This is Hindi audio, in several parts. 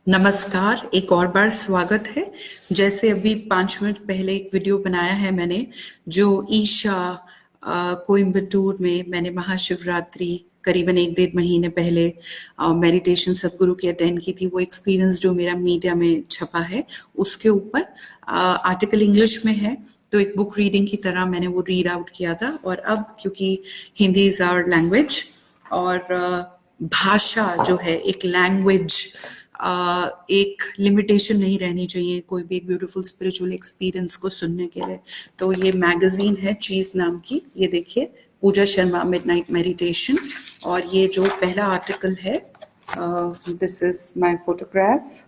नमस्कार, एक और बार स्वागत है। जैसे अभी 5 मिनट पहले एक वीडियो बनाया है मैंने, जो ईशा कोयम्बटूर में मैंने महाशिवरात्रि करीबन 1 डेढ़ महीने पहले मेडिटेशन सदगुरु की अटेंड की थी। वो एक्सपीरियंस जो मेरा मीडिया में छपा है उसके ऊपर आर्टिकल इंग्लिश में है, तो एक बुक रीडिंग की तरह मैंने वो रीड आउट किया था। और अब क्योंकि हिंदी इज आवर लैंग्वेज और भाषा जो है एक लैंग्वेज, एक लिमिटेशन नहीं रहनी चाहिए कोई भी एक ब्यूटीफुल स्पिरिचुअल एक्सपीरियंस को सुनने के लिए। तो ये मैगजीन है चीज नाम की, ये देखिए, पूजा शर्मा मिडनाइट मेडिटेशन। और ये जो पहला आर्टिकल है, this is my photograph.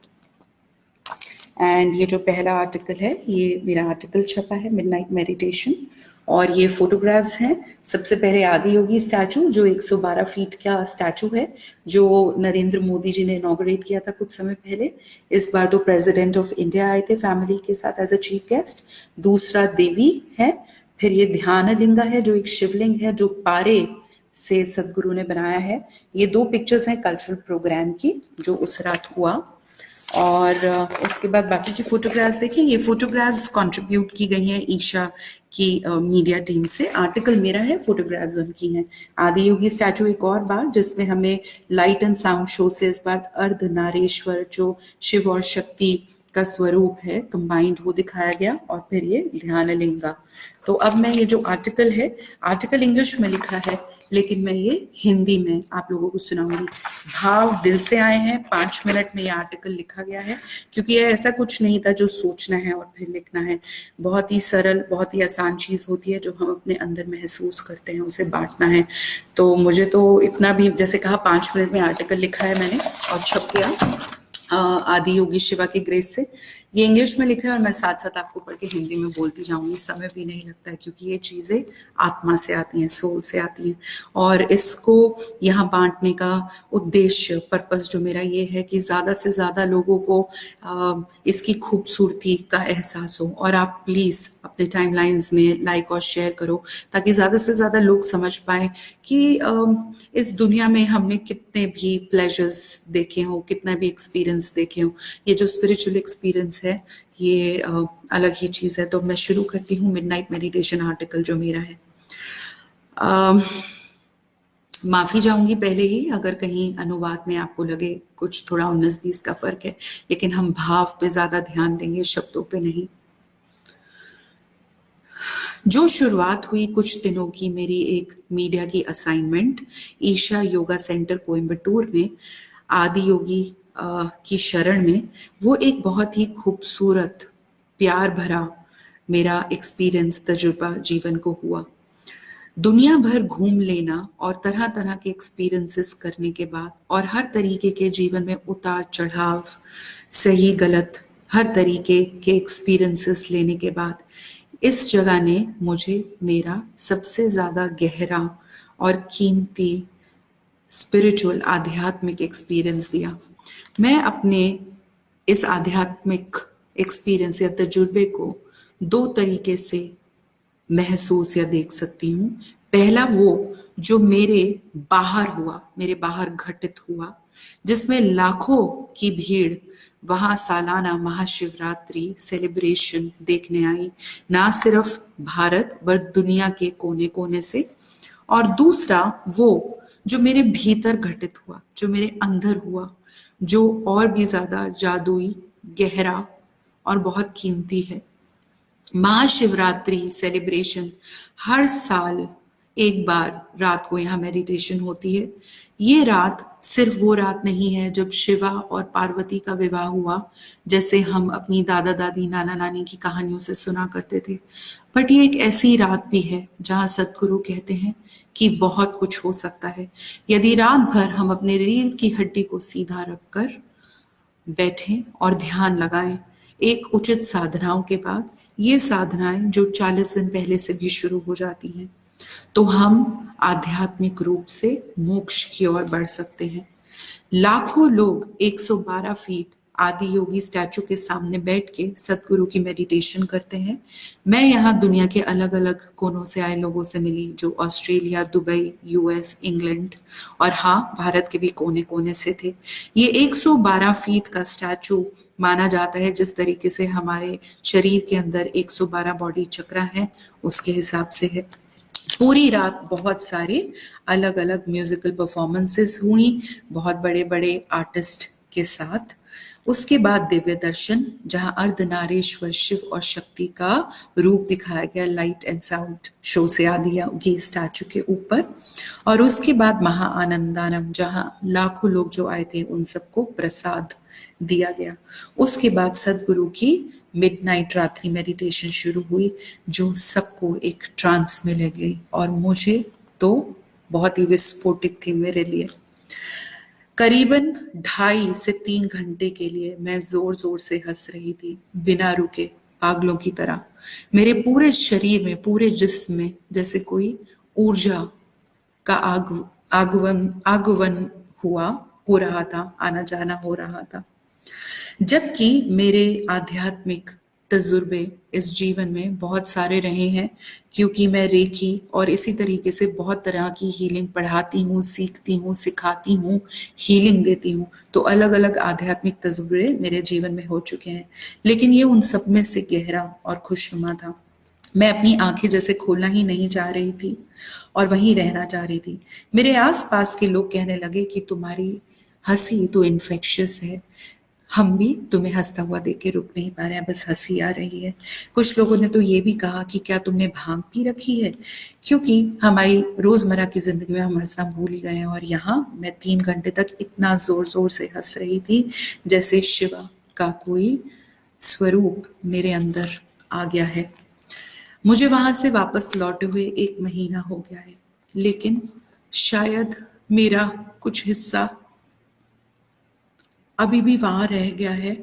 And ये जो पहला आर्टिकल है, ये मेरा आर्टिकल छपा है मिडनाइट मेडिटेशन। और ये फोटोग्राफ्स हैं। सबसे पहले आदि योगी स्टैचू, जो 112 फीट का स्टैचू है, जो नरेंद्र मोदी जी ने इनॉग्रेट किया था कुछ समय पहले। इस बार तो प्रेसिडेंट ऑफ इंडिया आए थे फैमिली के साथ एज अ चीफ गेस्ट। दूसरा देवी है। फिर ये ध्यान लिंगा है, जो एक शिवलिंग है जो पारे से सदगुरु ने बनाया है। ये दो पिक्चर्स हैं कल्चरल प्रोग्राम की जो उस रात हुआ। और उसके बाद बाकी की फोटोग्राफ्स देखिए। ये फोटोग्राफ्स कंट्रीब्यूट की गई हैं ईशा की मीडिया टीम से। आर्टिकल मेरा है, फोटोग्राफ्स उनकी हैं। आदि योगी स्टैचू एक और बार, जिसमें हमें लाइट एंड साउंड शो से इस बार अर्धनारेश्वर जो शिव और शक्ति का स्वरूप है कंबाइंड, वो दिखाया गया। और फिर ये ध्यान लिंगा। तो अब मैं ये जो आर्टिकल है, आर्टिकल इंग्लिश में लिखा है, लेकिन मैं ये हिंदी में आप लोगों को सुनाऊंगी। भाव दिल से आए हैं। 5 मिनट में ये आर्टिकल लिखा गया है, क्योंकि ये ऐसा कुछ नहीं था जो सोचना है और फिर लिखना है। बहुत ही सरल, बहुत ही आसान चीज होती है जो हम अपने अंदर महसूस करते हैं, उसे बांटना है। तो मुझे तो इतना भी, जैसे कहा, 5 मिनट में आर्टिकल लिखा है मैंने और छप गया आदि योगी शिवा की ग्रेस से। ये इंग्लिश में लिखा है और मैं साथ साथ आपको पढ़ के हिंदी में बोलती जाऊंगी। समय भी नहीं लगता है, क्योंकि ये चीजें आत्मा से आती हैं, सोल से आती हैं। और इसको यहाँ बांटने का उद्देश्य, पर्पस जो मेरा ये है कि ज्यादा से ज्यादा लोगों को इसकी खूबसूरती का एहसास हो। और आप प्लीज अपने टाइमलाइंस में लाइक और शेयर करो, ताकि ज्यादा से ज्यादा लोग समझ पाए कि इस दुनिया में हमने कितने भी प्लेजर्स देखे हों, कितना भी एक्सपीरियंस देखे हों, ये जो स्पिरिचुअल एक्सपीरियंस है ये अलग ही चीज है। तो मैं शुरू करती हूँ मिडनाइट मेडिटेशन आर्टिकल जो मेरा है। माफी चाहूंगी पहले ही अगर कहीं अनुवाद में आपको लगे कुछ थोड़ा 19-20 का फर्क है, लेकिन हम भाव पे ज्यादा ध्यान देंगे, शब्दों पे नहीं। जो शुरुआत हुई कुछ दिनों की मेरी एक मीडिया की असाइनमेंट ईशा योगा सेंटर कोयम्बटूर में आदि योगी की शरण में, वो एक बहुत ही खूबसूरत, प्यार भरा मेरा एक्सपीरियंस, तजुर्बा जीवन को हुआ। दुनिया भर घूम लेना और तरह तरह के एक्सपीरियंसेस करने के बाद, और हर तरीके के जीवन में उतार चढ़ाव, सही गलत, हर तरीके के एक्सपीरियंसेस लेने के बाद, इस जगह ने मुझे मेरा सबसे ज्यादा गहरा और कीमती स्पिरिचुअल आध्यात्मिक एक्सपीरियंस दिया। मैं अपने इस आध्यात्मिक एक्सपीरियंस या तजुर्बे को दो तरीके से महसूस या देख सकती हूँ। पहला वो जो मेरे बाहर हुआ, मेरे बाहर घटित हुआ, जिसमें लाखों की भीड़ वहां सालाना महाशिवरात्रि सेलिब्रेशन देखने आई, ना सिर्फ भारत बल्कि दुनिया के कोने कोने से। और दूसरा वो जो मेरे भीतर घटित हुआ, जो मेरे अंदर हुआ, जो और भी ज्यादा जादुई, गहरा और बहुत कीमती है। महाशिवरात्रि सेलिब्रेशन हर साल एक बार रात को यहाँ मेडिटेशन होती है। ये रात सिर्फ वो रात नहीं है जब शिवा और पार्वती का विवाह हुआ, जैसे हम अपनी दादा दादी, नाना नानी की कहानियों से सुना करते थे, बट ये एक ऐसी रात भी है जहाँ सदगुरु कहते हैं कि बहुत कुछ हो सकता है यदि रात भर हम अपने रीढ़ की हड्डी को सीधा रखकर बैठें और ध्यान लगाएं। एक उचित साधनाओं के बाद, ये साधनाएं जो 40 दिन पहले से भी शुरू हो जाती हैं, तो हम आध्यात्मिक रूप से मोक्ष की ओर बढ़ सकते हैं। लाखों लोग 112 फीट आदि योगी स्टैचू के सामने बैठ के सदगुरु की मेडिटेशन करते हैं। मैं यहाँ दुनिया के अलग अलग कोनों से आए लोगों से मिली, जो ऑस्ट्रेलिया, दुबई, यूएस, इंग्लैंड और हाँ, भारत के भी कोने कोने से थे। ये 112 फीट का स्टैचू माना जाता है, जिस तरीके से हमारे शरीर के अंदर 112 बॉडी चक्रा है उसके हिसाब से है। पूरी रात बहुत सारे अलग अलग म्यूजिकल परफॉर्मेंसेस हुई, बहुत बड़े बड़े आर्टिस्ट के साथ। उसके बाद दिव्य दर्शन, जहां अर्धनारीश्वर शिव और शक्ति का रूप दिखाया गया लाइट एंड साउंड शो से आदि योगी स्टैचू के ऊपर। और उसके बाद महाआनंदानम, जहां लाखों लोग जो आए थे उन सबको प्रसाद दिया गया। उसके बाद सदगुरु की मिडनाइट रात्रि मेडिटेशन शुरू हुई, जो सबको एक ट्रांस में ले गई और मुझे तो बहुत ही विस्फोटित थी मेरे लिए। करीबन 2.5 से 3 घंटे के लिए मैं जोर जोर से हंस रही थी, बिना रुके, पागलों की तरह। मेरे पूरे शरीर में, पूरे जिस्म में जैसे कोई ऊर्जा का आगमन हो रहा था, आना जाना हो रहा था। जबकि मेरे आध्यात्मिक तजुर्बे इस जीवन में बहुत सारे रहे हैं, क्योंकि मैं रेकी और इसी तरीके से बहुत तरह की हीलिंग पढ़ाती हूँ, सीखती हूँ, सिखाती हूँ, हीलिंग देती हूँ। तो अलग अलग आध्यात्मिक तजुर्बे मेरे जीवन में हो चुके हैं, लेकिन ये उन सब में से गहरा और खुशनुमा था। मैं अपनी आंखें जैसे खोलना ही नहीं चाह रही थी और वहीं रहना चाह रही थी। मेरे आसपास के लोग कहने लगे कि तुम्हारी हंसी तो इन्फेक्शियस है, हम भी तुम्हें हंसता हुआ देख के रुक नहीं पा रहे हैं, बस हंसी आ रही है। कुछ लोगों ने तो ये भी कहा कि क्या तुमने भांग पी रखी है, क्योंकि हमारी रोजमर्रा की जिंदगी में हम हंसना भूल ही गए हैं। और यहाँ मैं 3 घंटे तक इतना जोर जोर से हंस रही थी जैसे शिवा का कोई स्वरूप मेरे अंदर आ गया है। मुझे वहां से वापस लौटे हुए 1 महीना हो गया है, लेकिन शायद मेरा कुछ हिस्सा अभी भी वहां रह गया है,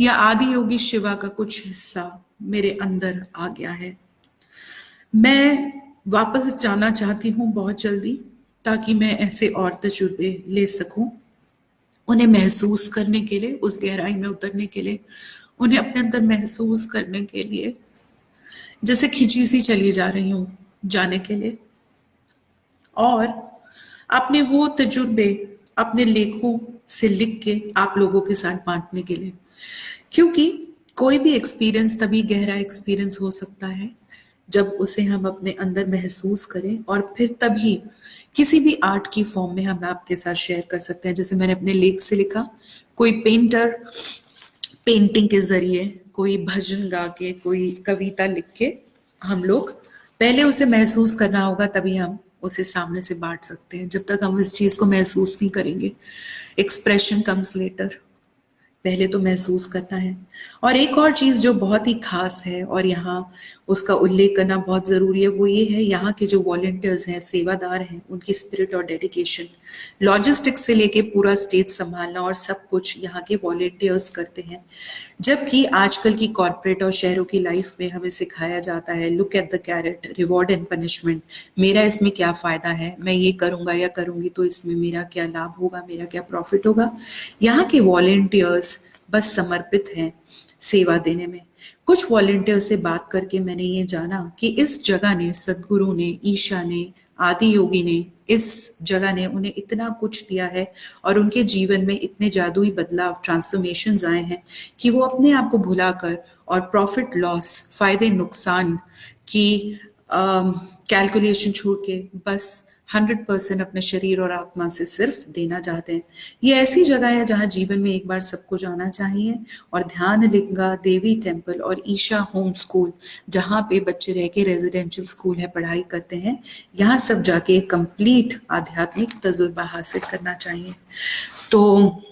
या आदि योगी शिवा का कुछ हिस्सा मेरे अंदर आ गया है। मैं वापस जाना चाहती हूँ बहुत जल्दी, ताकि मैं ऐसे और तजुर्बे ले सकूं, उन्हें महसूस करने के लिए, उस गहराई में उतरने के लिए, उन्हें अपने अंदर महसूस करने के लिए, जैसे खिंची सी चली जा रही हूँ जाने के लिए। और अपने वो तजुर्बे अपने लेखों से लिख के आप लोगों के साथ बांटने के लिए, क्योंकि कोई भी एक्सपीरियंस तभी गहरा एक्सपीरियंस हो सकता है जब उसे हम अपने अंदर महसूस करें, और फिर तभी किसी भी आर्ट की फॉर्म में हम आपके साथ शेयर कर सकते हैं। जैसे मैंने अपने लेख से लिखा, कोई पेंटर पेंटिंग के जरिए, कोई भजन गा के, कोई कविता लिख के, हम लोग पहले उसे महसूस करना होगा, तभी हम उसे सामने से बांट सकते हैं। जब तक हम इस चीज को महसूस नहीं करेंगे, एक्सप्रेशन कम्स लेटर, पहले तो महसूस करना है। और एक और चीज जो बहुत ही खास है और यहाँ उसका उल्लेख करना बहुत जरूरी है, वो ये है यहाँ के जो वॉलंटियर्स हैं, सेवादार हैं, उनकी स्पिरिट और डेडिकेशन। लॉजिस्टिक्स से लेके पूरा स्टेज संभालना और सब कुछ यहाँ के वॉलंटियर्स करते हैं। जबकि आजकल की कॉर्पोरेट और शहरों की लाइफ में हमें सिखाया जाता है, look at the carat, reward and punishment. मेरा इसमें क्या फायदा है, मैं ये करूंगा या करूंगी तो इसमें मेरा क्या लाभ होगा, मेरा क्या प्रॉफिट होगा। यहाँ के वॉलंटियर्स बस समर्पित हैं सेवा देने में। कुछ वॉलंटियर से बात करके मैंने ये जाना कि इस जगह ने, सदगुरु ने, ईशा ने, आदि योगी ने, इस जगह ने उन्हें इतना कुछ दिया है और उनके जीवन में इतने जादुई बदलाव, ट्रांसफॉर्मेशंस आए हैं कि वो अपने आप को भुलाकर और प्रॉफिट लॉस, फायदे नुकसान की कैलकुलेशन छोड़ के बस 100% अपने शरीर और आत्मा से सिर्फ देना चाहते हैं। ये ऐसी जगह है जहाँ जीवन में एक बार सबको जाना चाहिए। और ध्यान लिंगा देवी टेम्पल और ईशा होम स्कूल, जहाँ पे बच्चे रह के रेजिडेंशियल स्कूल है, पढ़ाई करते हैं, यहाँ सब जाके एक कंप्लीट आध्यात्मिक तजुर्बा हासिल करना चाहिए। तो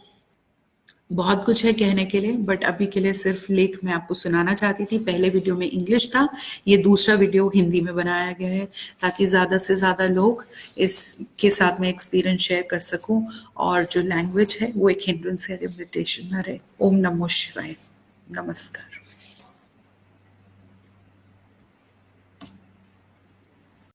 बहुत कुछ है कहने के लिए, बट अभी के लिए सिर्फ लेख मैं आपको सुनाना चाहती थी। पहले वीडियो में इंग्लिश था, ये दूसरा वीडियो हिंदी में बनाया गया है, ताकि ज़्यादा से ज़्यादा लोग इसके साथ में एक्सपीरियंस शेयर कर सकूं और जो लैंग्वेज है वो एक हिंड्रेंस या लिमिटेशन ना रहे। ओम नमो शिवाय, नमस्कार।